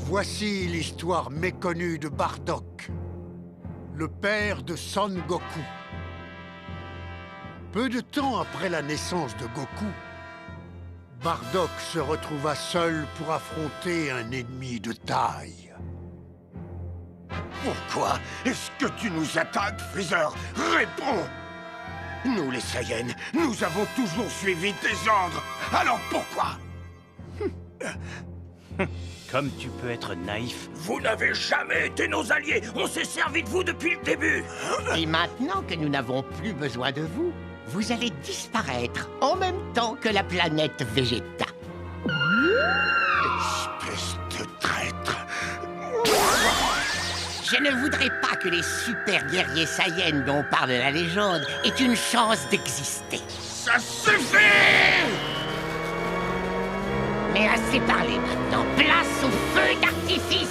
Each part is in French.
Voici l'histoire méconnue de Bardock, le père de Son Goku. Peu de temps après la naissance de Goku, Bardock se retrouva seul pour affronter un ennemi de taille. Pourquoi est-ce que tu nous attaques, Freezer? Réponds! Nous, les Saiyans, nous avons toujours suivi tes ordres. Alors pourquoi? Comme tu peux être naïf. Vous n'avez jamais été nos alliés. On s'est servi de vous depuis le début. Et maintenant que nous n'avons plus besoin de vous, vous allez disparaître en même temps que la planète Vegeta. Espèce de traître. Je ne voudrais pas que les super guerriers Saiyans dont parle la légende aient une chance d'exister. Ça suffit! Mais assez parlé maintenant, place au feu d'artifice!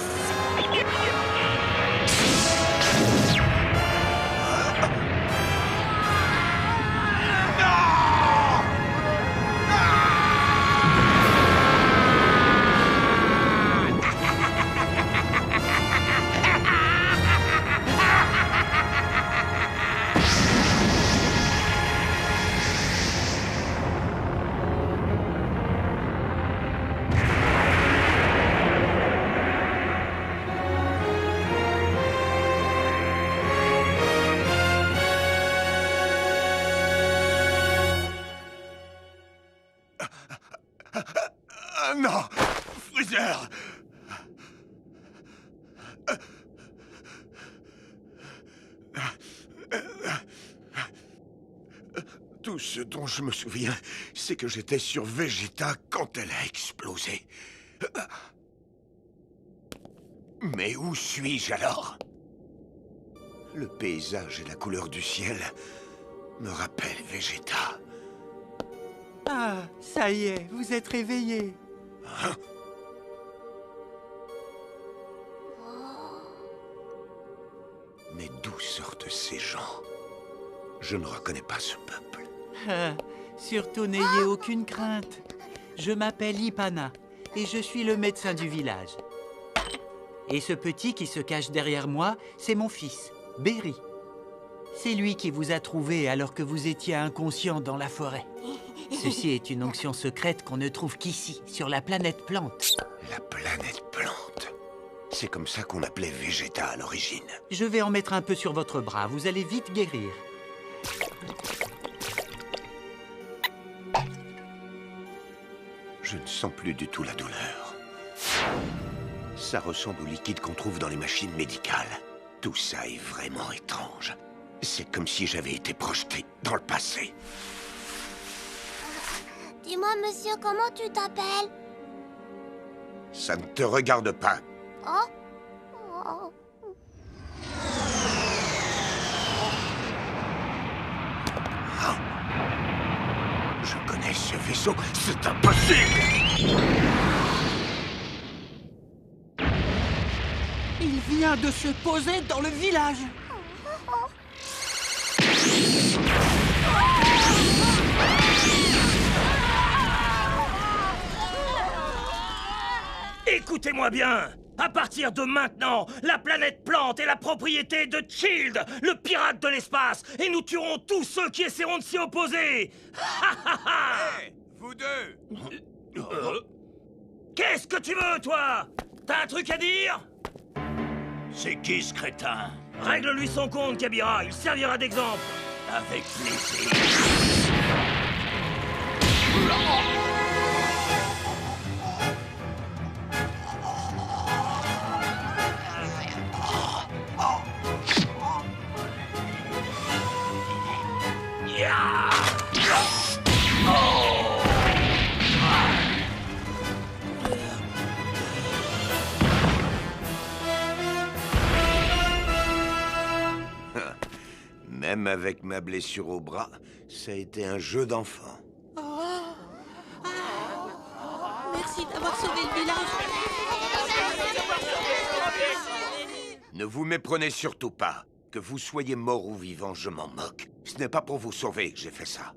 Non! Freezer! Tout ce dont je me souviens, c'est que j'étais sur Vegeta quand elle a explosé. Mais où suis-je alors? Le paysage et la couleur du ciel me rappellent Vegeta. Ah, ça y est, vous êtes réveillé. Hein? Mais d'où sortent ces gens? Je ne reconnais pas ce peuple. Ah, surtout n'ayez aucune crainte. Je m'appelle Ipana et je suis le médecin du village. Et ce petit qui se cache derrière moi, c'est mon fils, Berry. C'est lui qui vous a trouvé alors que vous étiez inconscient dans la forêt. Ceci est une onction secrète qu'on ne trouve qu'ici, sur la planète Plante. La planète Plante. C'est comme ça qu'on appelait Vegeta à l'origine. Je vais en mettre un peu sur votre bras, vous allez vite guérir. Je ne sens plus du tout la douleur. Ça ressemble au liquide qu'on trouve dans les machines médicales. Tout ça est vraiment étrange. C'est comme si j'avais été projeté dans le passé. Dis-moi, monsieur, comment tu t'appelles? Ça ne te regarde pas. Oh? Oh. Je connais ce vaisseau, c'est impossible! Il vient de se poser dans le village. Écoutez-moi bien! À partir de maintenant, la planète Plante est la propriété de Shield, le pirate de l'espace, et nous tuerons tous ceux qui essaieront de s'y opposer! Hé, vous deux! Qu'est-ce que tu veux, toi? T'as un truc à dire? C'est qui ce crétin? Règle-lui son compte, Kabira, il servira d'exemple. Avec plaisir. Même avec ma blessure au bras, ça a été un jeu d'enfant. Merci d'avoir sauvé le village. Ne vous méprenez surtout pas. Que vous soyez mort ou vivant, je m'en moque. Ce n'est pas pour vous sauver que j'ai fait ça.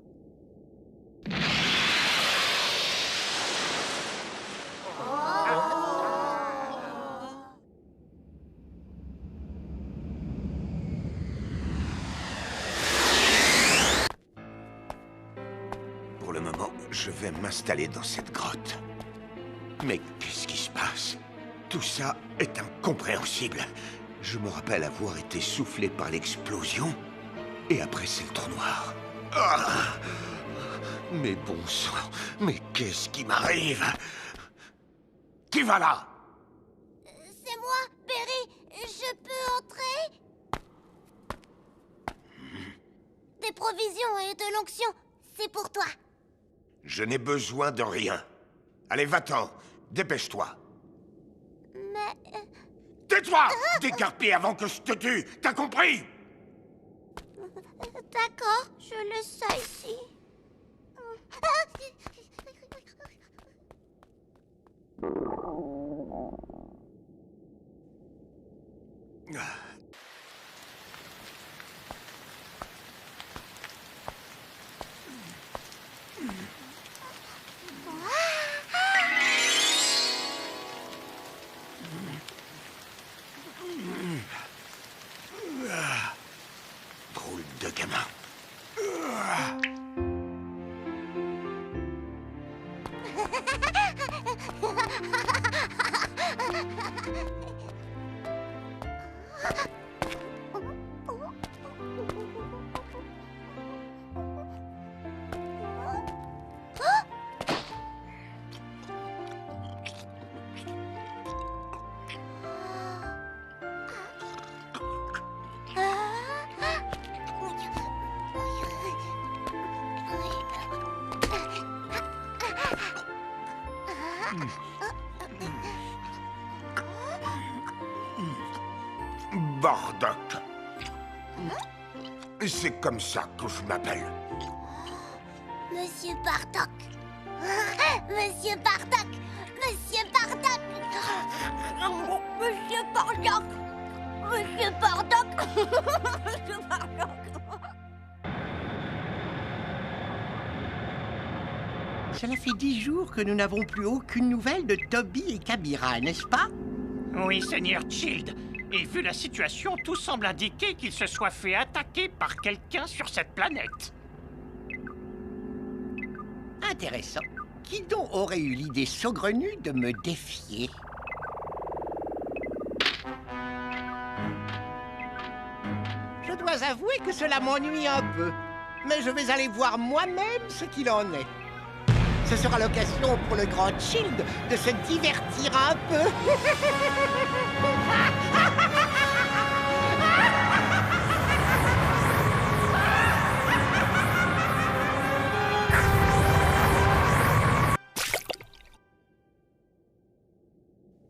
je vais m'installer dans cette grotte. Mais qu'est-ce qui se passe? Tout ça est incompréhensible. Je me rappelle avoir été soufflé par l'explosion, et après c'est le trou noir. Ah! Mais bon sang, mais qu'est-ce qui m'arrive? Qui va là? C'est moi, Berry. Je peux entrer? Des provisions et de l'onction, c'est pour toi. Je n'ai besoin de rien. Allez, va-t'en, dépêche-toi. Mais... Tais-toi! Décarpé avant que je te tue, t'as compris? D'accord, je le sais ici. Drôle de gamin. Bardock. C'est comme ça que je m'appelle. Monsieur Bardock. Monsieur Bardock. Monsieur Bardock. Monsieur Bardock. Monsieur Bardock. Monsieur Bardock. Cela fait 10 jours que nous n'avons plus aucune nouvelle de Toby et Kabira, n'est-ce pas? Oui, Seigneur Childe. Et vu la situation, tout semble indiquer qu'il se soit fait attaquer par quelqu'un sur cette planète. Intéressant. Qui donc aurait eu l'idée saugrenue de me défier? Je dois avouer que cela m'ennuie un peu. Mais je vais aller voir moi-même ce qu'il en est. Ce sera l'occasion pour le grand Childe de se divertir un peu.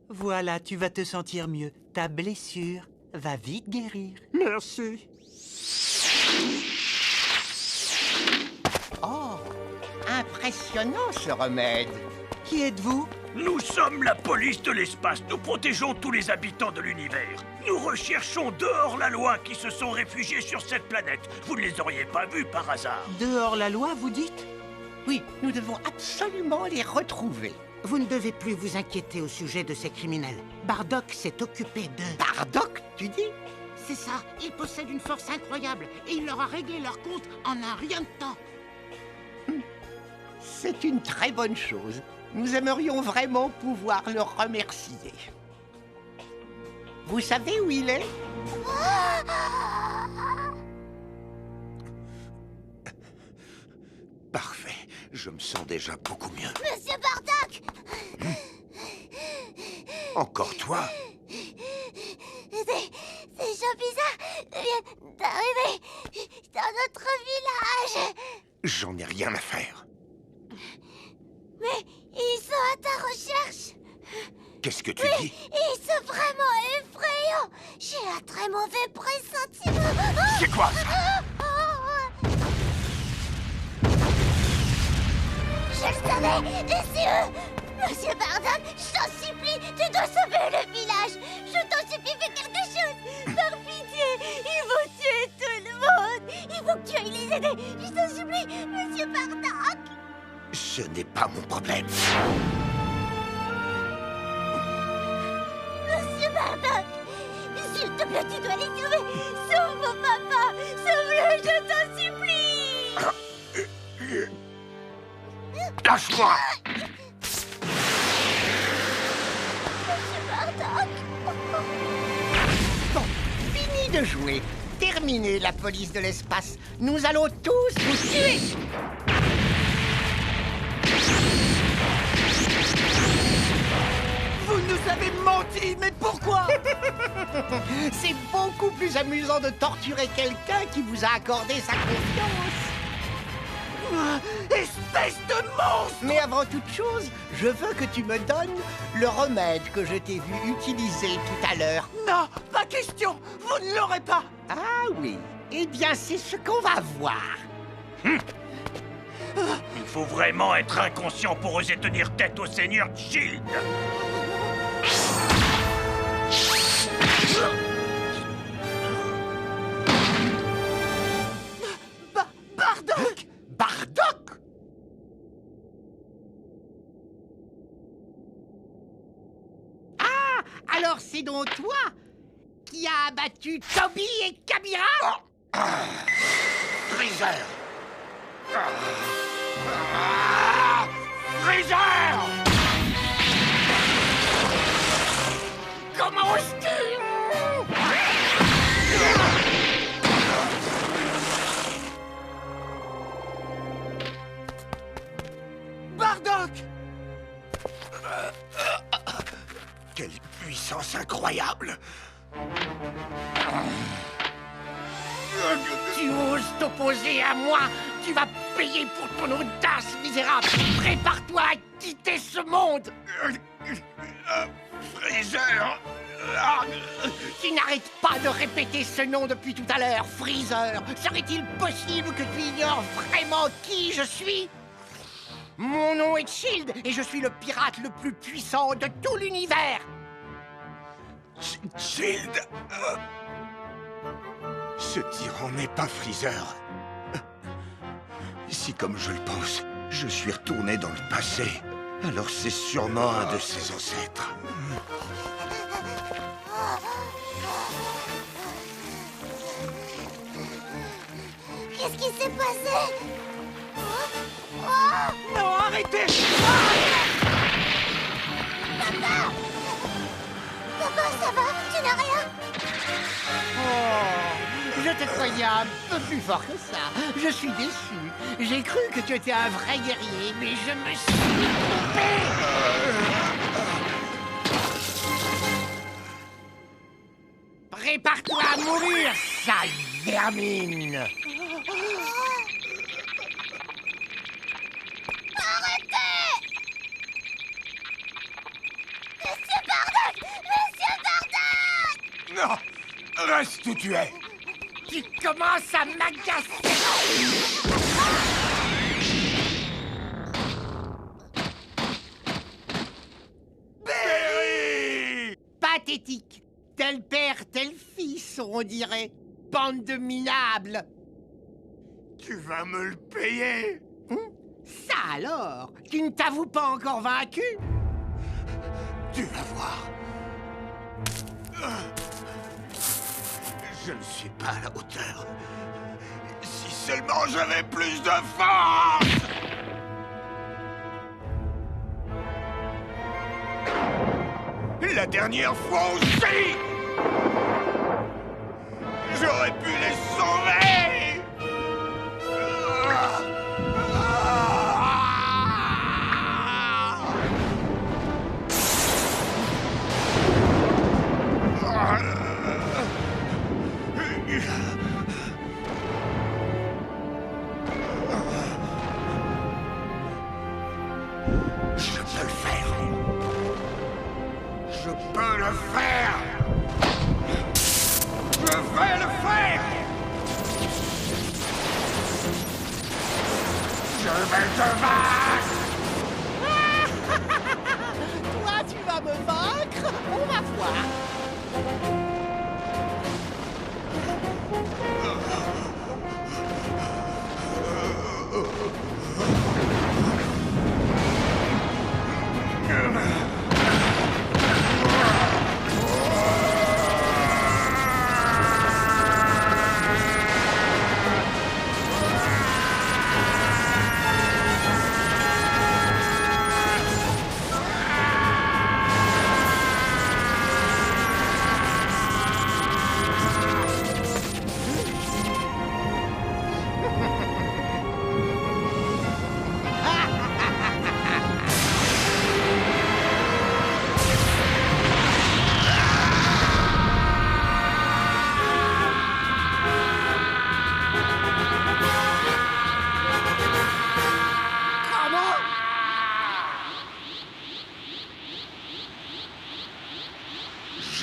Voilà, tu vas te sentir mieux. Ta blessure va vite guérir. Merci. Oh, impressionnant ce remède. Qui êtes-vous? Nous sommes la police de l'espace. Nous protégeons tous les habitants de l'univers. Nous recherchons dehors la loi qui se sont réfugiés sur cette planète. Vous ne les auriez pas vus par hasard. Dehors la loi, vous dites? Oui, nous devons absolument les retrouver. Vous ne devez plus vous inquiéter au sujet de ces criminels. Bardock s'est occupé d'eux. Bardock, tu dis? C'est ça, il possède une force incroyable et il leur a réglé leur compte en un rien de temps. C'est une très bonne chose. Nous aimerions vraiment pouvoir le remercier. Vous savez où il est? Parfait. Je me sens déjà beaucoup mieux. Monsieur Bardock. Encore toi? Ces gens bizarres viennent d'arriver dans notre village. J'en ai rien à faire. Mais ils sont à ta recherche. Qu'est-ce que tu dis? Ils sont vraiment effrayants. J'ai un très mauvais pressentiment. C'est quoi ça? Je le savais, et c'est eux. Monsieur Bardock, je t'en supplie, tu dois sauver le village. Je t'en supplie, fais quelque chose. Par pitié, ils vont tuer tout le monde. Il faut que tu ailles les aider. Je t'en supplie, Monsieur Bardock. Ce n'est pas mon problème. Monsieur Bardock, s'il te plaît, tu dois les sauver. Sauve mon papa. Sauve-le, je t'en supplie. Lâche-moi! Bon, fini de jouer. Terminez la police de l'espace. Nous allons tous vous tuer. Vous nous avez menti, mais pourquoi? C'est beaucoup plus amusant de torturer quelqu'un qui vous a accordé sa confiance. Espèce de monstre! Mais avant toute chose, je veux que tu me donnes le remède que je t'ai vu utiliser tout à l'heure. Non, pas question! Vous ne l'aurez pas! Ah oui, eh bien c'est ce qu'on va voir. Il faut vraiment être inconscient pour oser tenir tête au Seigneur Shield. Bardock! Bardock! Ah, alors c'est donc toi qui as abattu Toby et Kabira? Freezer! Freezer! Comment oses-tu? Bardock! Quelle puissance incroyable! Tu oses t'opposer à moi? Tu vas payer pour ton audace, misérable! Prépare-toi à quitter ce monde! Freezer! Tu n'arrêtes pas de répéter ce nom depuis tout à l'heure, Freezer! Serait-il possible que tu ignores vraiment qui je suis? Mon nom est Shield et je suis le pirate le plus puissant de tout l'univers! Shield! Ce tyran n'est pas Freezer. Si, comme je le pense, je suis retourné dans le passé, alors c'est sûrement un de ses ancêtres. Qu'est-ce qui s'est passé? Non, arrêtez! Papa, ça va? Tu n'as rien? Oh, je te croyais un peu plus fort que ça. Je suis déçu. J'ai cru que tu étais un vrai guerrier, mais je me suis trompé. Prépare-toi à mourir, sale vermine. Non! Reste où tu es! Tu commences à m'agacer. Berry! Pathétique. Tel père, tel fils, on dirait. Bande de minables. Tu vas me le payer! Ça alors? Tu ne t'avoues pas encore vaincu? Tu vas voir. Je ne suis pas à la hauteur. Si seulement j'avais plus de force! La dernière fois aussi! J'aurais pu les sauver! Je peux le faire. Je peux le faire. Je vais le faire. Je vais te vaincre. Toi, tu vas me vaincre? On va voir.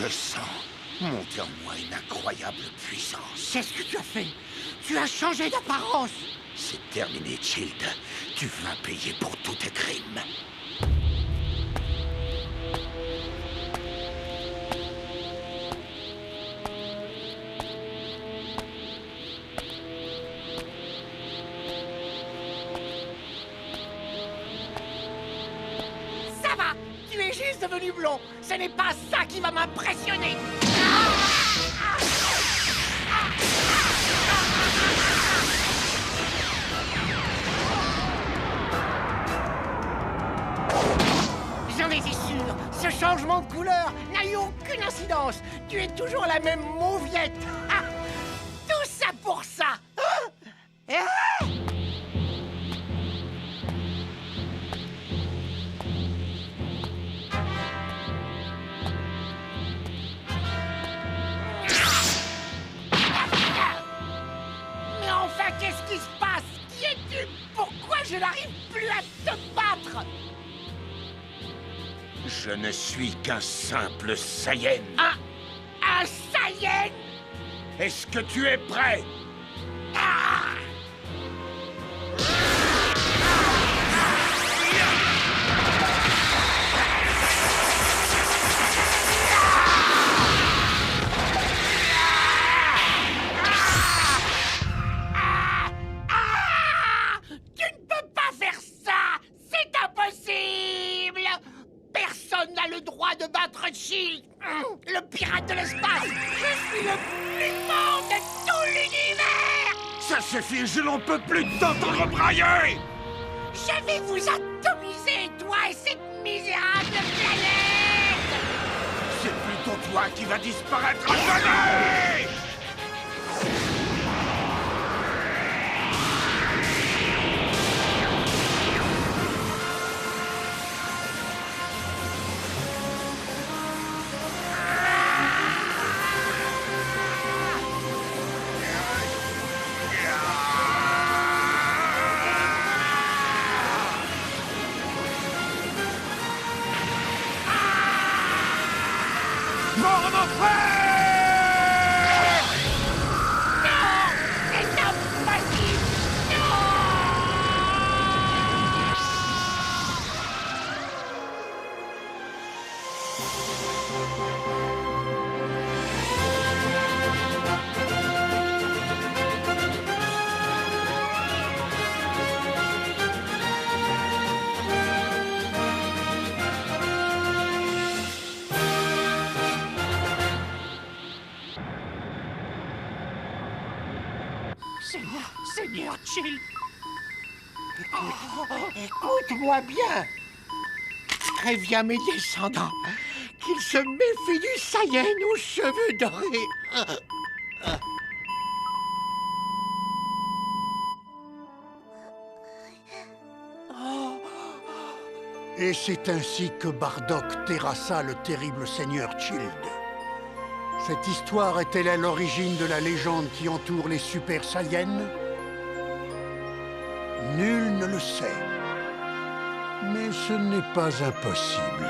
Je sens monter en moi une incroyable puissance. Qu'est-ce que tu as fait? Tu as changé d'apparence. C'est terminé, Child. Tu vas payer pour tous tes crimes. Ça va, tu es juste devenu blond. Ce n'est pas ça qui va m'impressionner. J'en étais sûr. Ce changement de couleur n'a eu aucune incidence. Tu es toujours la même mauviette. Ah, tout ça pour ça. Ah. Mais enfin, qu'est-ce qui se passe? Qui es-tu? Pourquoi je n'arrive plus à te battre? Je ne suis qu'un simple Saiyan. Un Saiyan? Est-ce que tu es prêt? Ah! Tu ne peux pas faire ça! C'est impossible! Personne n'a le droit de battre Child, le pirate de l'espace! Je suis le plus fort de tout l'univers! Ça suffit, je n'en peux plus t'entendre brailler! Je vais vous atomiser, toi et cette misérable planète! C'est plutôt toi qui vas disparaître à jamais! Mort mon frère! Non! C'est impossible! Non! Seigneur Child. Écoute-moi bien. Préviens mes descendants qu'ils se méfient du Saiyan aux cheveux dorés. Et c'est ainsi que Bardock terrassa le terrible seigneur Child. Cette histoire est-elle à l'origine de la légende qui entoure les Super Saiyans? Nul ne le sait. Mais ce n'est pas impossible.